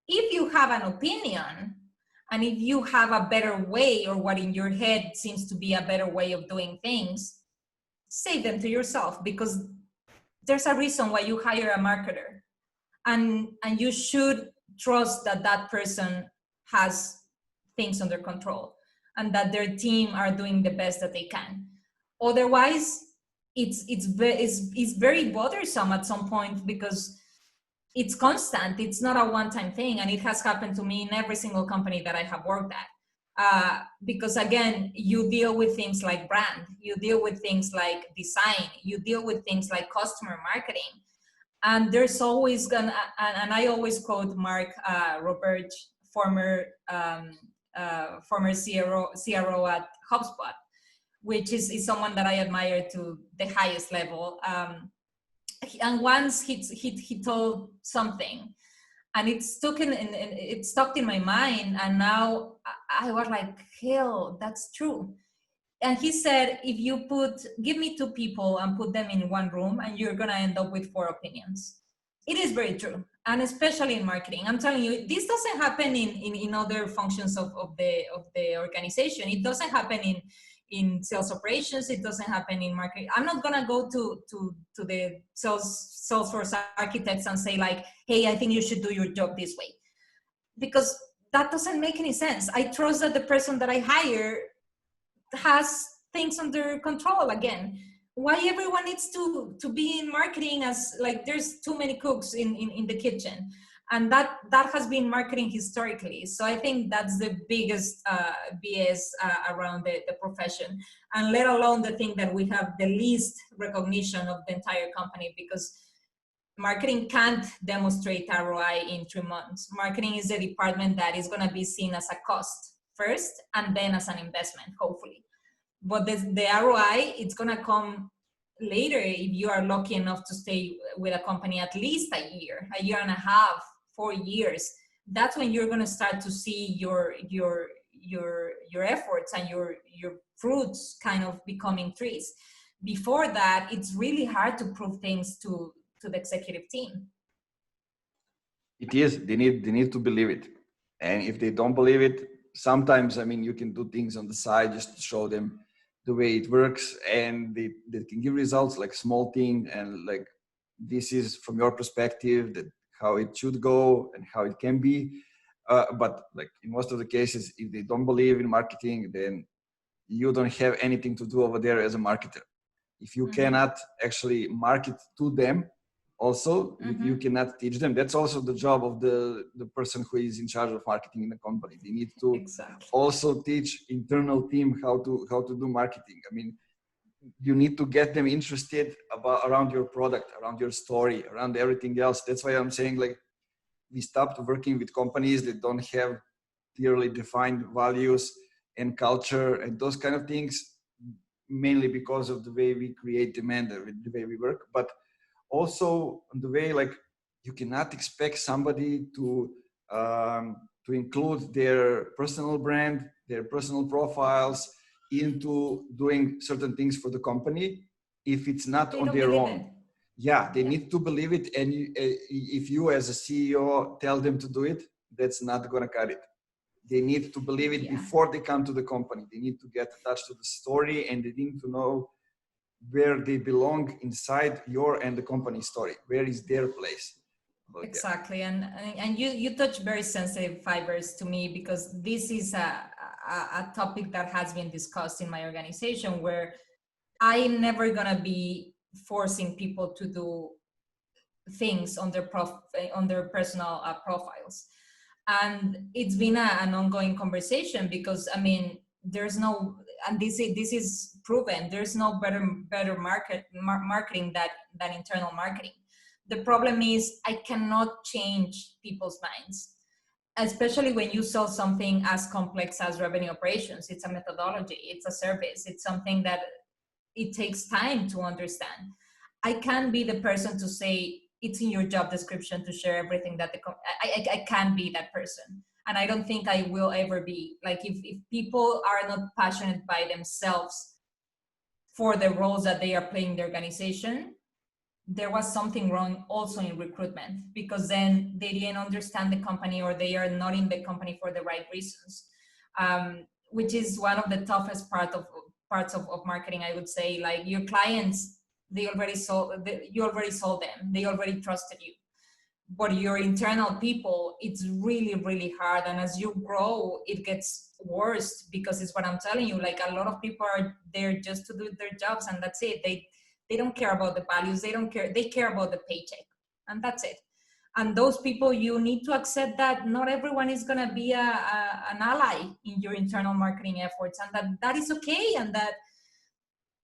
If you have an opinion, and if you have a better way, or what in your head seems to be a better way of doing things, save them to yourself, because there's a reason why you hire a marketer, and you should trust that that person has things under control and that their team are doing the best that they can. Otherwise, it's very bothersome at some point, because it's constant. It's not a one-time thing, and it has happened to me in every single company that I have worked at. Because again, you deal with things like brand, you deal with things like design, you deal with things like customer marketing, and there's always gonna, and I always quote Mark Robert former CRO at HubSpot, which is someone that I admire to the highest level. And once he told something, and it stuck in my mind, and now I was like, hell, that's true. And he said, if you give me two people and put them in one room, and you're gonna end up with four opinions. It is very true, and especially in marketing. I'm telling you, this doesn't happen in other functions of the organization. It doesn't happen in sales operations. It doesn't happen in marketing. I'm not gonna go to the Salesforce architects and say like, hey, I think you should do your job this way, because that doesn't make any sense. I trust that the person that I hire has things under control. Again, why everyone needs to be in marketing as like there's too many cooks in the kitchen, and that has been marketing historically. So I think that's the biggest BS around the profession, and let alone the thing that we have the least recognition of the entire company, because marketing can't demonstrate ROI in 3 months. Marketing is the department that is going to be seen as a cost first and then as an investment, hopefully. But the ROI, it's going to come later if you are lucky enough to stay with a company at least a year and a half, 4 years. That's when you're going to start to see your efforts and your fruits kind of becoming trees. Before that, it's really hard to prove things to the executive team. It is. They need to believe it, and if they don't believe it, sometimes, I mean, you can do things on the side just to show them the way it works, and they can give results, like small thing, and like, this is from your perspective, that how it should go and how it can be. But like in most of the cases, if they don't believe in marketing, then you don't have anything to do over there as a marketer. If you cannot actually market to them, also you cannot teach them. That's also the job of the person who is in charge of marketing in the company. They need to also teach internal team how to do marketing. I mean, you need to get them interested around your product, around your story, around everything else. That's why I'm saying, like, we stopped working with companies that don't have clearly defined values and culture and those kind of things, mainly because of the way we create demand, the way we work, but also the way, like, you cannot expect somebody to include their personal brand, their personal profiles into doing certain things for the company if it's not on their own. Yeah, they need to believe it, and if you as a CEO tell them to do it, that's not gonna cut it. They need to believe it before they come to the company. They need to get attached to the story, and they need to know where they belong inside your and the company story. Where is their place? Exactly, and you touch very sensitive fibers to me, because this is a topic that has been discussed in my organization, where I'm never gonna be forcing people to do things on their personal profiles. And it's been an ongoing conversation, because I mean, there's no, and this is proven, there's no better marketing than internal marketing. The problem is I cannot change people's minds, especially when you sell something as complex as revenue operations. It's a methodology, it's a service, it's something that it takes time to understand. I can't be the person to say it's in your job description to share everything that I can't be that person. And I don't think I will ever be. Like, if people are not passionate by themselves for the roles that they are playing in the organization, there was something wrong also in recruitment, because then they didn't understand the company, or they are not in the company for the right reasons, which is one of the toughest parts of marketing, I would say. Like, your clients, you already sold them, they already trusted you. But your internal people, it's really, really hard. And as you grow, it gets worse, because it's what I'm telling you. Like, a lot of people are there just to do their jobs, and that's it. They don't care about the values. They care about the paycheck, and that's it. And those people, you need to accept that not everyone is going to be an ally in your internal marketing efforts, and that is okay, and that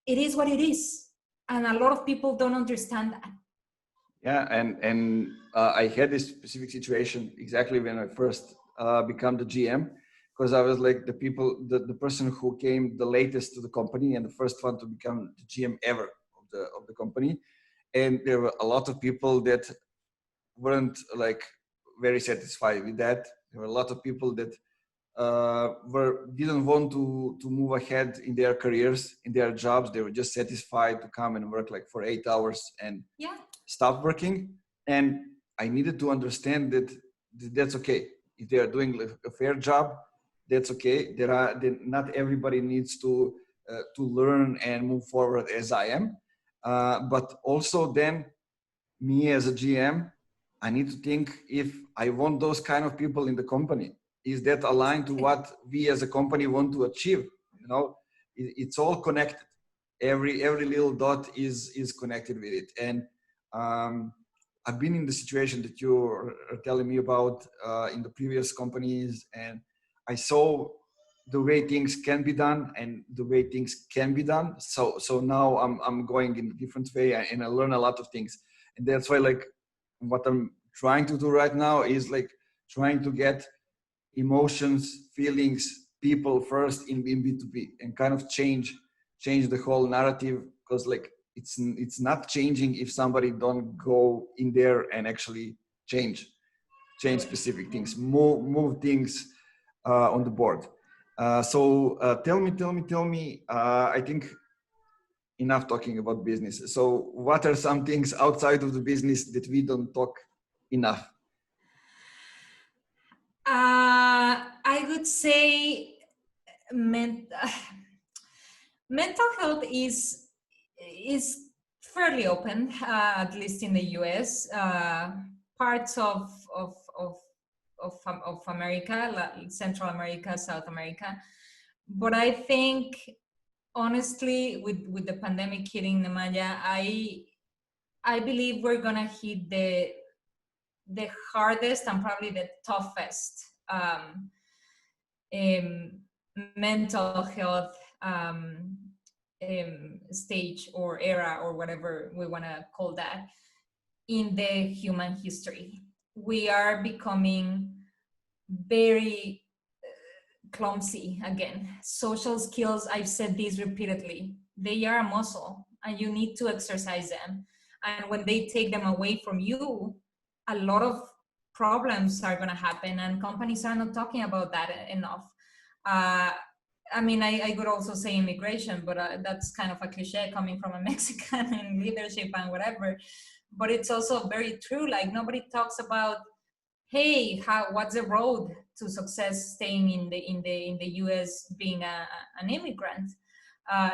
it is what it is. And a lot of people don't understand that. Yeah, and I had this specific situation exactly when I first become the GM, because I was like the person who came the latest to the company and the first one to become the GM ever of the company. And there were a lot of people that weren't like very satisfied with that. There were a lot of people that didn't want to move ahead in their careers, in their jobs. They were just satisfied to come and work like for 8 hours and stop working. And I needed to understand that that's okay. If they are doing a fair job, that's okay. Not everybody needs to learn and move forward as I am. But also then me as a GM, I need to think if I want those kind of people in the company. Is that aligned to what we as a company want to achieve? You know, it's all connected. Every little dot is connected with it. And I've been in the situation that you are telling me about in the previous companies, and I saw the way things can be done and the way things can be done. So now I'm going in a different way, and I learn a lot of things. And that's why, like, what I'm trying to do right now is like trying to get emotions, feelings, people first in B2B, and kind of change the whole narrative, because like it's not changing if somebody don't go in there and actually change specific things, move things on the board. So tell me. I think enough talking about business. So what are some things outside of the business that we don't talk enough? I would say mental health is fairly open, at least in the US. Parts of America, Central America, South America. But I think, honestly, with the pandemic hitting Nemanja, I believe we're gonna hit the hardest and probably the toughest mental health stage or era, or whatever we want to call that, in the human history. We are becoming very clumsy again. Social skills, I've said this repeatedly, they are a muscle and you need to exercise them. And when they take them away from you, a lot of problems are going to happen, and companies are not talking about that enough. I mean, I could also say immigration, but that's kind of a cliche coming from a Mexican in leadership and whatever. But it's also very true. Like, nobody talks about, hey, what's the road to success staying in the US being an immigrant?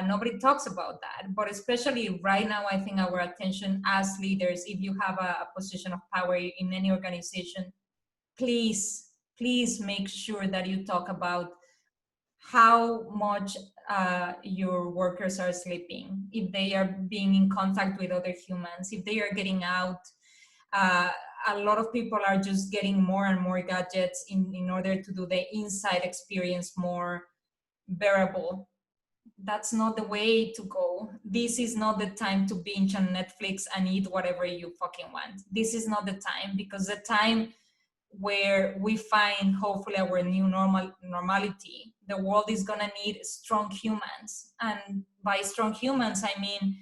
Nobody talks about that. But especially right now, I think our attention as leaders, if you have a position of power in any organization, please make sure that you talk about how much your workers are sleeping, if they are being in contact with other humans, if they are getting out. A lot of people are just getting more and more gadgets in order to do the inside experience more bearable. That's not the way to go. This is not the time to binge on Netflix and eat whatever you fucking want. This is not the time, because the time where we find hopefully our new normality, the world is gonna need strong humans. And by strong humans, I mean,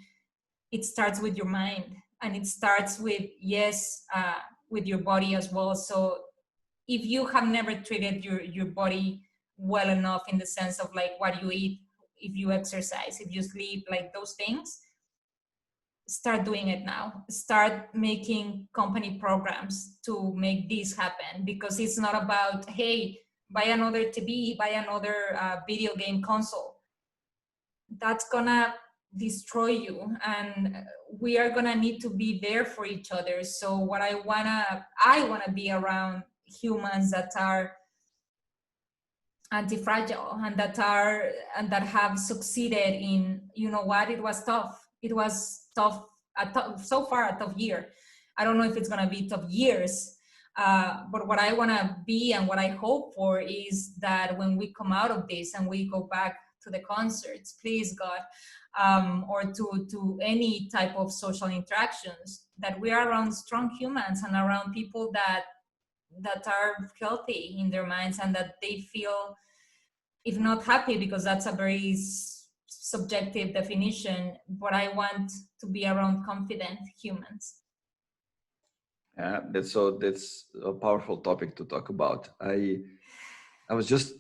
it starts with your mind, and it starts with, yes, with your body as well. So if you have never treated your body well enough, in the sense of like what you eat, if you exercise, if you sleep, like those things, start doing it now. Start making company programs to make this happen, because it's not about, hey, buy another TV, buy another video game console. That's gonna destroy you, and we are gonna need to be there for each other. So what I wanna be around humans that are anti-fragile, and that have succeeded in, you know what, it was tough. It was tough, so far a tough year. I don't know if it's gonna be tough years, but what I wanna be and what I hope for is that when we come out of this and we go back to the concerts, please God, or to any type of social interactions, that we are around strong humans and around people that that are healthy in their minds and that they feel, if not happy, because that's a very subjective definition, but I want to be around confident humans. Yeah, that's a powerful topic to talk about. I was just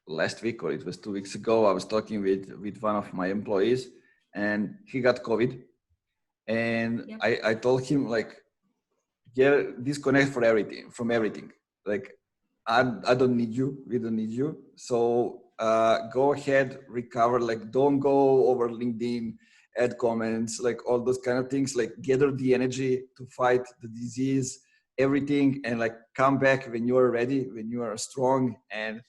last week, or it was 2 weeks ago, I was talking with one of my employees, and he got COVID, and Yep. I told him, like, get disconnect from everything. Like, I don't need you. We don't need you. So go ahead, recover. Like, don't go over LinkedIn, add comments, like all those kind of things. Like, gather the energy to fight the disease, everything, and like come back when you are ready, when you are strong, and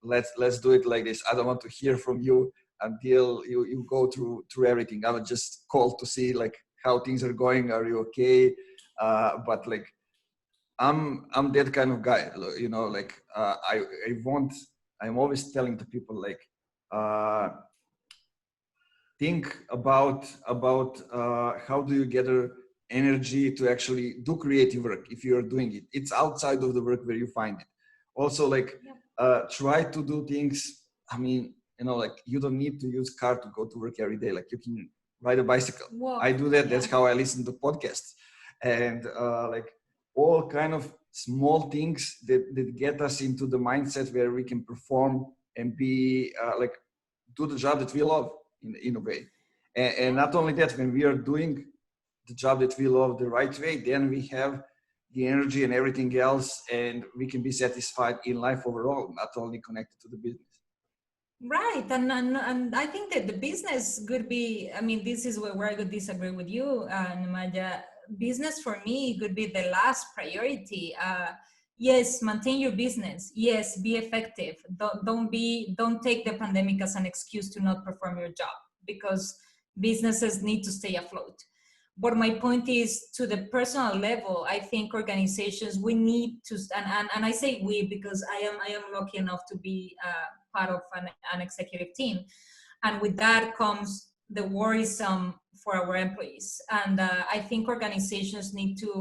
let's do it like this. I don't want to hear from you until you go through everything. I would just call to see like how things are going. Are you okay? But like I'm that kind of guy, you know. Like I want. I'm always telling to people like uh, think about how do you gather energy to actually do creative work if you are doing it. It's outside of the work where you find it. Also, like Yep. try to do things. I mean, you know, like you don't need to use car to go to work every day. Like you can ride a bicycle. I Walk. do that. That's Yeah. how I listen to podcasts, and like all kind of small things that get us into the mindset where we can perform and be like do the job that we love in a way. And Yeah. not only that, when we are doing the job that we love the right way, then we have the energy and everything else, and we can be satisfied in life overall, not only connected to the business. Right, and I think that the business could be. I mean, this is where I could disagree with you, Namaja. Business for me could be the last priority. Yes, maintain your business. Yes, be effective. Don't take the pandemic as an excuse to not perform your job, because businesses need to stay afloat. But my point is, to the personal level, I think organizations, we need to, and I say we because I am lucky enough to be part of an executive team, and with that comes the worrisome for our employees. And I think organizations need to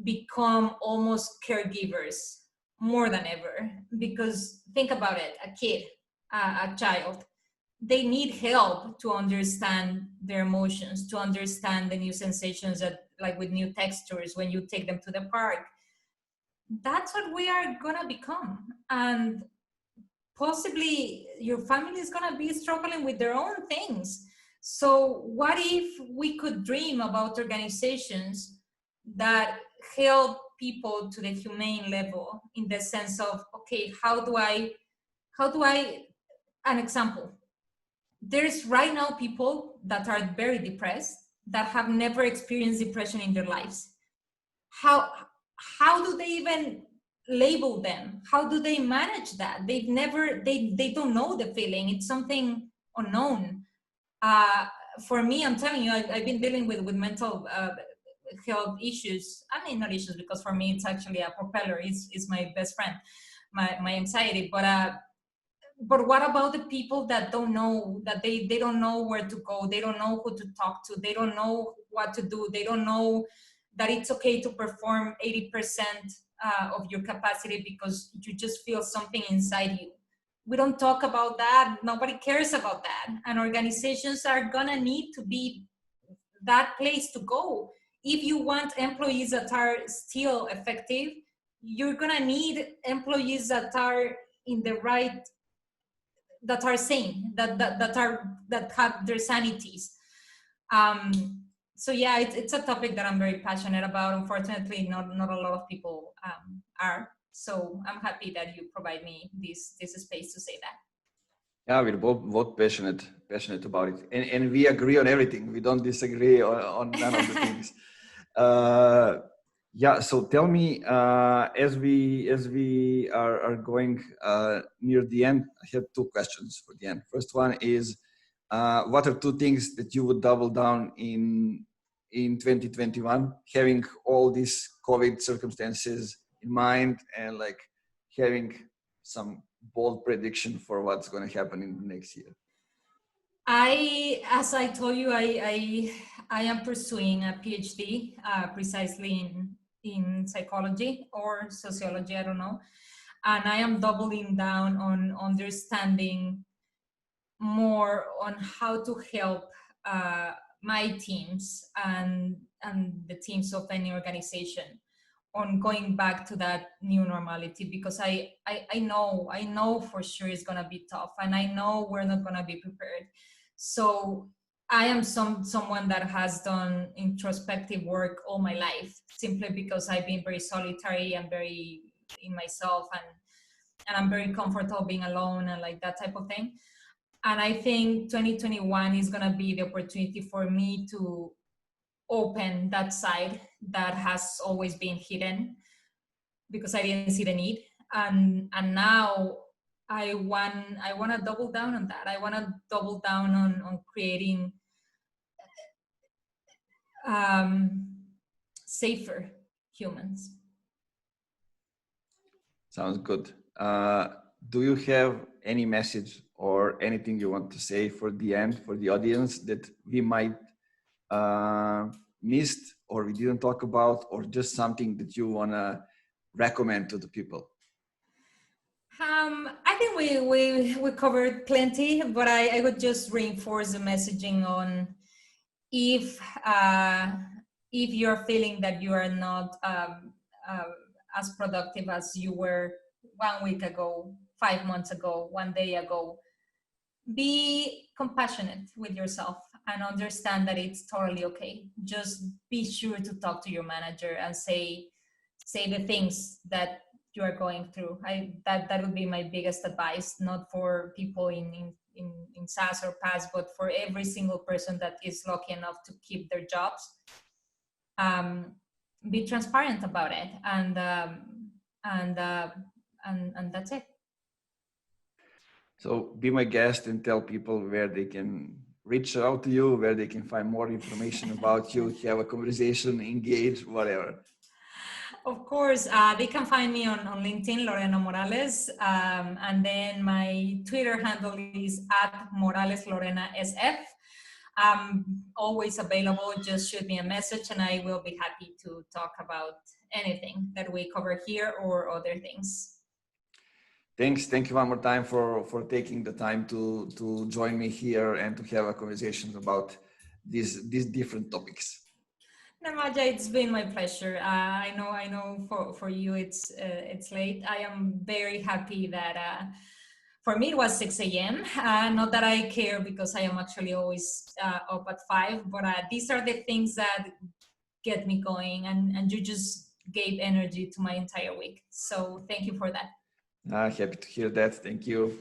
become almost caregivers more than ever, because think about it: a kid, a child, they need help to understand their emotions, to understand the new sensations, that like with new textures when you take them to the park. That's what we are gonna become. And possibly your family is going to be struggling with their own things. So what if we could dream about organizations that help people to the humane level, in the sense of, okay, how do I an example, there's right now people that are very depressed, that have never experienced depression in their lives. How do they even label them? How do they manage that? They don't know the feeling. It's something unknown. uh, for me, I'm telling you, I've been dealing with mental health issues. I mean, not issues, because for me it's actually a propeller. It's my best friend, my anxiety. But what about the people that don't know, that they don't know where to go, they don't know who to talk to, they don't know what to do, they don't know that it's okay to perform 80% of your capacity because you just feel something inside you? We don't talk about that. Nobody cares about that. And organizations are gonna need to be that place to go. If you want employees that are still effective, you're gonna need employees that are in the right, that are sane, that have their sanities. So yeah, it's a topic that I'm very passionate about. Unfortunately, not a lot of people are. So I'm happy that you provide me this space to say that. Yeah, we're both passionate about it, and we agree on everything. We don't disagree on none of the things. Uh, yeah. So tell me, as we are going near the end, I have two questions for the end. First one is, what are two things that you would double down in 2021, having all these COVID circumstances in mind, and like having some bold prediction for what's going to happen in the next year? As I told you, I am pursuing a PhD precisely in psychology or sociology, I don't know. And I am doubling down on understanding more on how to help my teams and the teams of any organization on going back to that new normality, because I know for sure it's gonna be tough, and I know we're not gonna be prepared. So I am someone that has done introspective work all my life, simply because I've been very solitary and very in myself, and I'm very comfortable being alone and like that type of thing. And I think 2021 is gonna be the opportunity for me to open that side that has always been hidden because I didn't see the need. And now I want to double down on that. I want to double down on creating um, safer humans. Sounds good. Do you have any message or anything you want to say for the end, for the audience, that we might missed or we didn't talk about, or just something that you want to recommend to the people? I think we covered plenty, but I would just reinforce the messaging on if uh, if you're feeling that you are not as productive as you were 1 week ago, 5 months ago, 1 day ago, be compassionate with yourself and understand that it's totally okay. Just be sure to talk to your manager and say the things that you are going through. That would be my biggest advice, not for people in SaaS or PaaS, but for every single person that is lucky enough to keep their jobs. Be transparent about it, and and that's it. So be my guest and tell people where they can reach out to you, where they can find more information about you, have a conversation, engage, whatever. Of course, they can find me on LinkedIn, Lorena Morales, and then my Twitter handle is @MoralesLorenaSF. I'm always available. Just shoot me a message, and I will be happy to talk about anything that we cover here or other things. Thanks. Thank you one more time for taking the time to join me here and to have a conversation about these different topics. Namaja, it's been my pleasure. I know for you it's late. I am very happy that for me it was 6 a.m. Not that I care, because I am actually always up at 5, but these are the things that get me going, and you just gave energy to my entire week. So thank you for that. Happy to hear that. Thank you.